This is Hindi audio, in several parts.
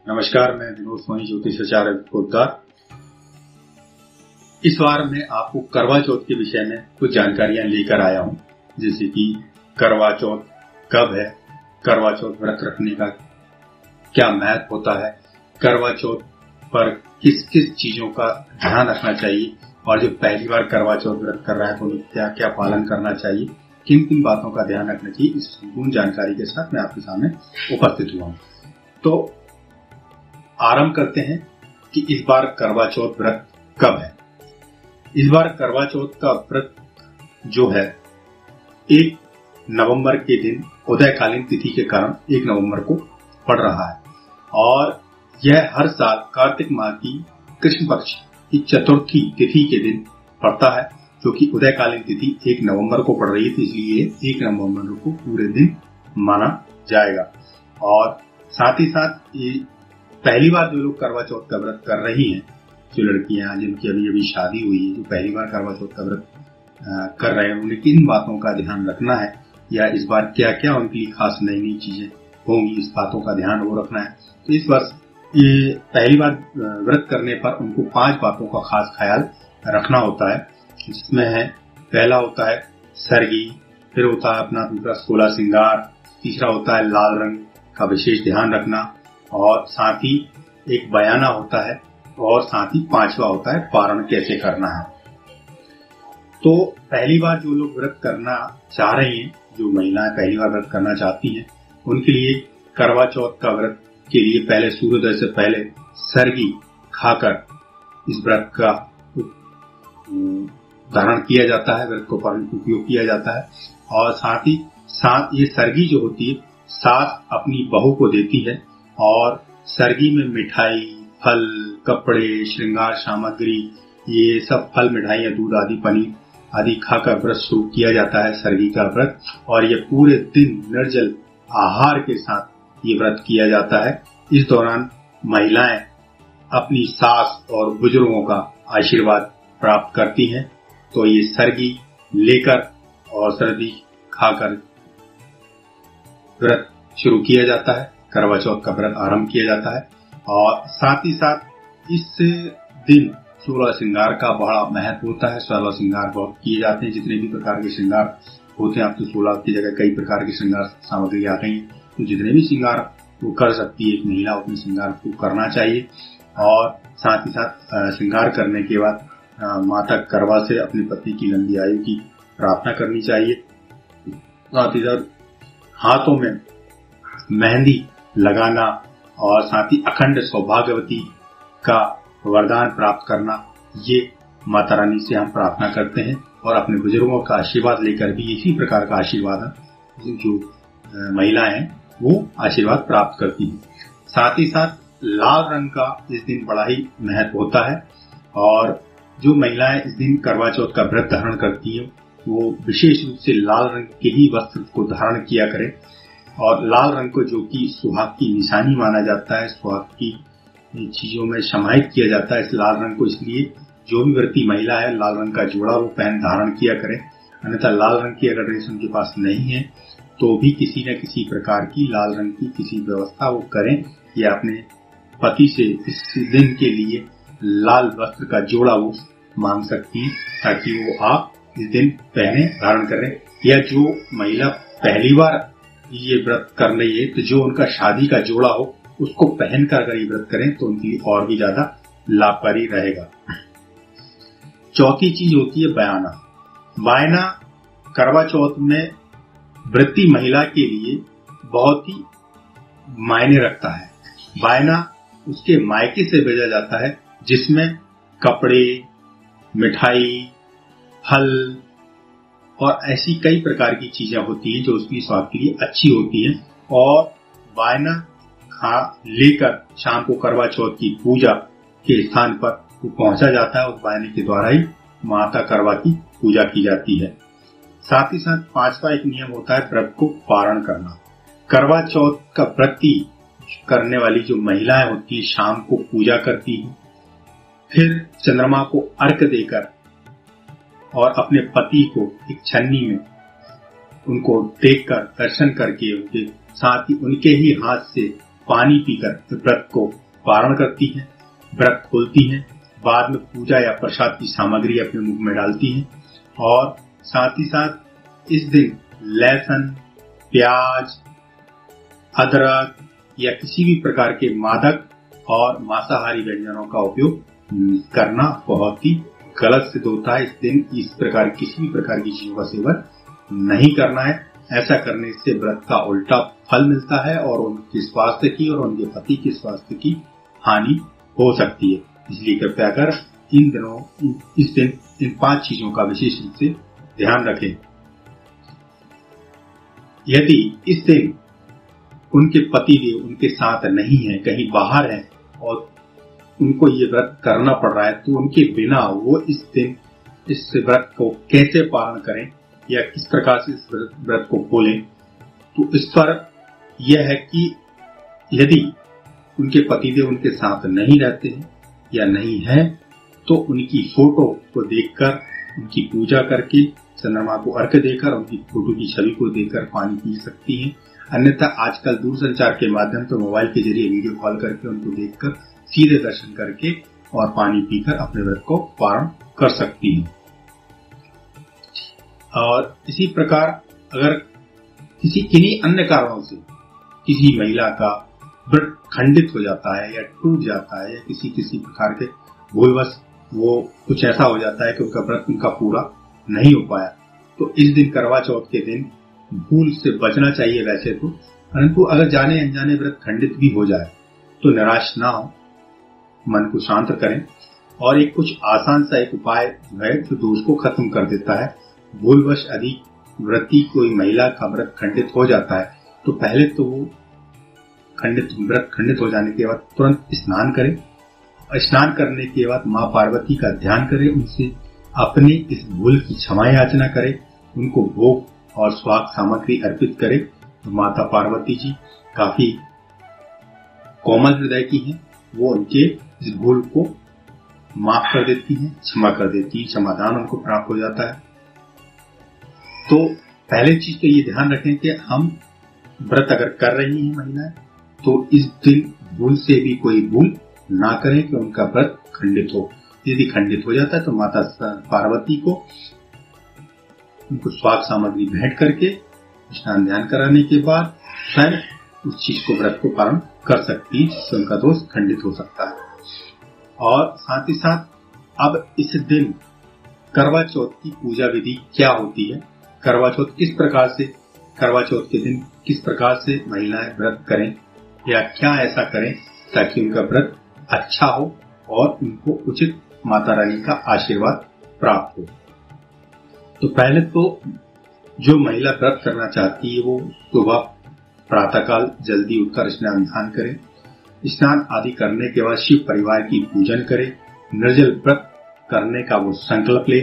नमस्कार, मैं विनोद सोनी ज्योतिषाचार्य पोद्दार। इस बार मैं आपको करवा चौथ के विषय में कुछ जानकारियां लेकर आया हूं, जैसे कि करवा चौथ कब है, करवा चौथ व्रत रखने का क्या महत्व होता है, करवा चौथ पर किस किस चीजों का ध्यान रखना चाहिए और जो पहली बार करवा चौथ व्रत कर रहा है तो क्या क्या पालन करना चाहिए, किन किन बातों का ध्यान रखना चाहिए। इस संपूर्ण जानकारी के साथ मैं आपके सामने उपस्थित हुआ हूं। तो आरंभ करते हैं कि इस बार करवा चौथ व्रत कब है। इस बार करवा चौथ का व्रत जो है 1 नवंबर के दिन उदयकालीन तिथि के कारण 1 नवंबर को पड़ रहा है और यह हर साल कार्तिक माह की कृष्ण पक्ष की चतुर्थी तिथि के दिन पड़ता है, जो कि उदयकालीन तिथि 1 नवंबर को पड़ रही है, इसलिए 1 नवंबर को पूरे दिन माना जाएगा। और साथ ही साथ पहली बार जो लोग करवा चौथ का व्रत कर रही हैं, जो लड़कियां जिनकी अभी अभी शादी हुई है, जो पहली बार करवा चौथ का व्रत कर रहे हैं, उन्हें किन बातों का ध्यान रखना है या इस बार क्या क्या उनके लिए खास नई नई चीजें होंगी, इस बातों का ध्यान वो रखना है। तो इस वर्ष ये पहली बार व्रत करने पर उनको 5 बातों का खास ख्याल रखना होता है, जिसमें है पहला होता है सरगी, फिर होता है अपना दूसरा 16 श्रृंगार, तीसरा होता है लाल रंग का विशेष ध्यान रखना, और साथ ही एक बयाना होता है, और साथ ही 5वां होता है पारण कैसे करना है। तो पहली बार जो लोग व्रत करना चाह रही हैं, जो महिलाएं पहली बार व्रत करना चाहती हैं, उनके लिए करवा चौथ का व्रत के लिए पहले सूर्योदय से पहले सरगी खाकर इस व्रत का धारण किया जाता है, व्रत को उपयोग किया जाता है। और साथ ही साथ ये सरगी जो होती है सास अपनी बहू को देती है और सरगी में मिठाई, फल, कपड़े, श्रृंगार सामग्री, ये सब फल, मिठाइयाँ, दूध आदि, पनीर आदि खाकर व्रत शुरू किया जाता है, सरगी का व्रत। और ये पूरे दिन निर्जल आहार के साथ ये व्रत किया जाता है। इस दौरान महिलाएं अपनी सास और बुजुर्गों का आशीर्वाद प्राप्त करती हैं। तो ये सरगी लेकर और सरगी खाकर व्रत शुरू किया जाता है, करवा चौथ का व्रत आरंभ किया जाता है। और साथ ही साथ इस दिन 16 श्रृंगार का बड़ा महत्व होता है। 16 श्रृंगार बहुत किए जाते हैं, जितने भी प्रकार के श्रृंगार होते हैं। अब तो 16 की जगह कई प्रकार की श्रृंगार सामग्री आ गई, तो जितने भी श्रृंगार वो कर सकती है एक महिला, उतने श्रृंगार को करना चाहिए। और साथ ही साथ श्रृंगार करने के बाद माता करवा से अपने पति की लंबी आयु की प्रार्थना करनी चाहिए। साथ ही साथ हाथों में मेहंदी लगाना और साथ ही अखंड सौभाग्यवती का वरदान प्राप्त करना, ये माता रानी से हम प्रार्थना करते हैं और अपने बुजुर्गों का आशीर्वाद लेकर भी इसी प्रकार का आशीर्वाद जो महिलाएं हैं वो आशीर्वाद प्राप्त करती हैं। साथ ही साथ लाल रंग का इस दिन बड़ा ही महत्व होता है और जो महिलाएं इस दिन करवा चौथ का व्रत धारण करती हैं वो विशेष रूप से लाल रंग के ही वस्त्र को धारण किया करें। और लाल रंग को जो कि सुहाग की निशानी माना जाता है, सुहाग की चीजों में समाहित किया जाता है इस लाल रंग को, इसलिए जो भी व्रती महिला है लाल रंग का जोड़ा वो पहन धारण किया करें। अन्यथा लाल रंग की अगर ड्रेस उनके पास नहीं है तो भी किसी न किसी प्रकार की लाल रंग की किसी व्यवस्था वो करें या अपने पति से इस दिन के लिए लाल वस्त्र का जोड़ा वो मांग सकती है, ताकि वो आप इस दिन पहने धारण करें। या जो महिला पहली बार ये व्रत कर रही है तो जो उनका शादी का जोड़ा हो उसको पहनकर अगर ये व्रत करें तो उनके लिए और भी ज्यादा लाभकारी रहेगा। चौथी चीज होती है बयाना। बयाना करवा चौथ में व्रती महिला के लिए बहुत ही मायने रखता है। बयाना उसके मायके से भेजा जाता है, जिसमें कपड़े, मिठाई, फल और ऐसी कई प्रकार की चीजें होती हैं जो उसकी स्वास्थ्य के लिए अच्छी होती हैं। और बायना लेकर शाम को करवा चौथ की पूजा के स्थान पर वो पहुंचा जाता है। उस बायने के द्वारा ही माता करवा की पूजा की जाती है। साथ ही साथ 5वां एक नियम होता है व्रत को पारण करना। करवा चौथ का व्रती करने वाली जो महिलाएं होती है शाम को पूजा करती है, फिर चंद्रमा को अर्घ्य देकर और अपने पति को एक छन्नी में उनको देखकर दर्शन करके उनके साथ ही उनके ही हाथ से पानी पीकर व्रत को पारण करती हैं, व्रत खोलती हैं, बाद में पूजा या प्रसाद की सामग्री अपने मुख में डालती हैं और साथ ही साथ इस दिन लहसुन, प्याज, अदरक या किसी भी प्रकार के मादक और मांसाहारी व्यंजनों का उपयोग करना बहुत ही गलत सिद्ध होता है। इस दिन इस प्रकार किसी भी प्रकार की चीजों का सेवन नहीं करना है। ऐसा करने से व्रत का उल्टा फल मिलता है और उनके स्वास्थ्य की और उनके पति के स्वास्थ्य की हानि हो सकती है। इसलिए कृपया कर इस दिन इन 5 चीजों का विशेष रूप से ध्यान रखें। यदि इस दिन उनके पति देव उनके साथ नहीं है, कहीं बाहर है और उनको ये व्रत करना पड़ रहा है, तो उनके बिना वो इस दिन इस व्रत को कैसे पालन करें या किस प्रकार से इस व्रत को खोलें। तो इस पर यह है कि यदि उनके पतिदेव उनके साथ नहीं रहते हैं या नहीं है, तो उनकी फोटो को देखकर, उनकी पूजा करके, चंद्रमा को अर्घ्य देकर, उनकी फोटो की छवि को देखकर पानी पी सकती हैं। अन्यथा आजकल दूरसंचार के माध्यम से मोबाइल के जरिए वीडियो कॉल करके उनको देखकर सीधे दर्शन करके और पानी पीकर अपने व्रत को पारण कर सकती हैं। और इसी प्रकार अगर किन्हीं अन्य कारणों से किसी महिला का व्रत खंडित हो जाता है या टूट जाता है या किसी प्रकार के भूलवश वो कुछ ऐसा हो जाता है कि उनका व्रत उनका पूरा नहीं हो पाया, तो इस दिन करवा चौथ के दिन भूल से बचना चाहिए वैसे तो, परंतु अगर जाने अनजाने व्रत खंडित भी हो जाए तो निराश ना हो, मन को शांत करें और एक कुछ आसान सा एक उपाय है जो दोष को खत्म कर देता है। भूलवश अधिक व्रती कोई महिला का व्रत खंडित हो जाता है तो पहले तो वो व्रत खंडित हो जाने के बाद तुरंत स्नान करें। स्नान करने के बाद माँ पार्वती का ध्यान करें, उनसे अपने इस भूल की क्षमा याचना करें, उनको भोग और स्वाग सामग्री अर्पित करें। तो माता पार्वती जी काफी कोमल हृदय की हैं, वो उनके इस भूल को माफ कर देती हैं, क्षमा कर देती हैं, क्षमादान उनको प्राप्त हो जाता है। तो पहले चीज तो ये ध्यान रखें कि हम व्रत अगर कर रही हैं महिलाएं तो इस दिन भूल से भी कोई भूल ना करें कि उनका व्रत खंडित हो। यदि खंडित हो जाता है तो माता पार्वती को उनको स्वाग सामग्री भेंट करके स्नान ध्यान कराने के बाद स्वयं उस चीज को व्रत को पारण कर सकती है, जिससे उनका दोष खंडित हो सकता है। और साथ ही साथ अब इस दिन करवा चौथ की पूजा विधि क्या होती है, करवा चौथ किस प्रकार से, करवा चौथ के दिन किस प्रकार से महिलाएं व्रत करें या क्या ऐसा करें ताकि उनका व्रत अच्छा हो और उनको उचित माता रानी का आशीर्वाद प्राप्त हो। तो पहले तो जो महिला व्रत करना चाहती है वो सुबह प्रातःकाल जल्दी उठकर स्नान ध्यान करे, स्नान आदि करने के बाद शिव परिवार की पूजन करे, निर्जल व्रत करने का वो संकल्प ले।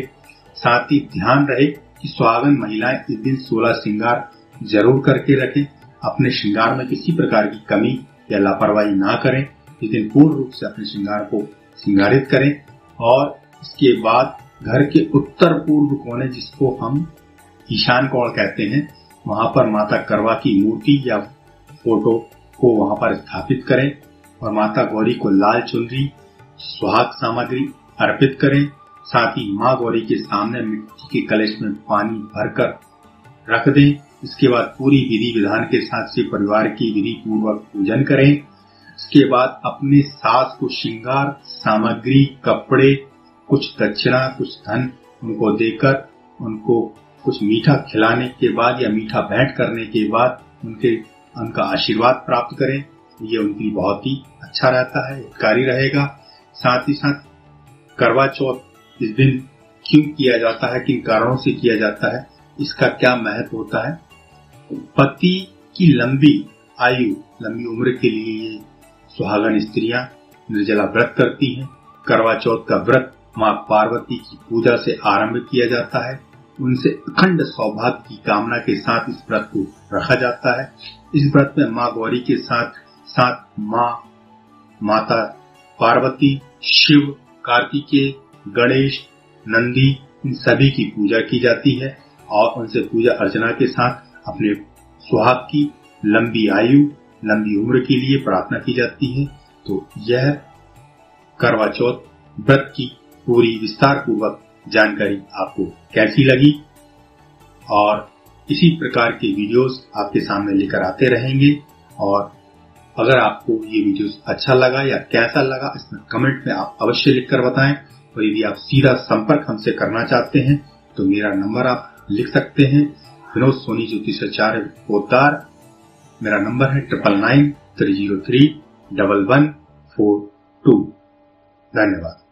साथ ही ध्यान रहे कि सुहागन महिलाएं इस दिन 16 श्रृंगार जरूर करके रखें, अपने श्रृंगार में किसी प्रकार की कमी या लापरवाही ना करें। इस दिन पूर्ण रूप से अपने श्रृंगार को श्रृंगारित करें और इसके बाद घर के उत्तर पूर्व कोने, जिसको हम ईशान कोण कहते हैं, वहां पर माता करवा की मूर्ति या फोटो को वहां पर स्थापित करें और माता गौरी को लाल चुनरी, सुहाग सामग्री अर्पित करें। साथ ही माँ गौरी के सामने मिट्टी के कलश में पानी भरकर रख दें। इसके बाद पूरी विधि विधान के साथ से परिवार की विधि पूर्वक पूजन करें। इसके बाद अपने सास को श्रृंगार सामग्री, कपड़े, कुछ दक्षिणा, कुछ धन उनको देकर उनको कुछ मीठा खिलाने के बाद या मीठा भेंट करने के बाद उनका आशीर्वाद प्राप्त करें। ये उनके लिए बहुत ही अच्छा रहता है, हितकारी रहेगा। साथ ही साथ करवा चौथ इस दिन क्यों किया जाता है, किन कारणों से किया जाता है, इसका क्या महत्व होता है। पति की लंबी आयु, लंबी उम्र के लिए ये सुहागन स्त्रियां निर्जला व्रत करती हैं। करवा चौथ का व्रत माँ पार्वती की पूजा से आरंभ किया जाता है। उनसे अखंड सौभाग्य की कामना के साथ इस व्रत को रखा जाता है। इस व्रत में माँ गौरी के साथ साथ माता पार्वती, शिव, कार्तिकेय, गणेश, नंदी, इन सभी की पूजा की जाती है और उनसे पूजा अर्चना के साथ अपने सुहाग की लंबी आयु लंबी उम्र के लिए प्रार्थना की जाती है। तो यह करवा चौथ व्रत की पूरी विस्तार पूर्वक जानकारी आपको कैसी लगी, और इसी प्रकार के वीडियोस आपके सामने लेकर आते रहेंगे। और अगर आपको ये वीडियोस अच्छा लगा या कैसा लगा, इसमें कमेंट में आप अवश्य लिखकर बताएं। और यदि आप सीधा संपर्क हमसे करना चाहते हैं तो मेरा नंबर आप लिख सकते हैं, विनोद सोनी ज्योतिषाचार्य पोद्दार। मेरा नंबर है 9993031142। धन्यवाद।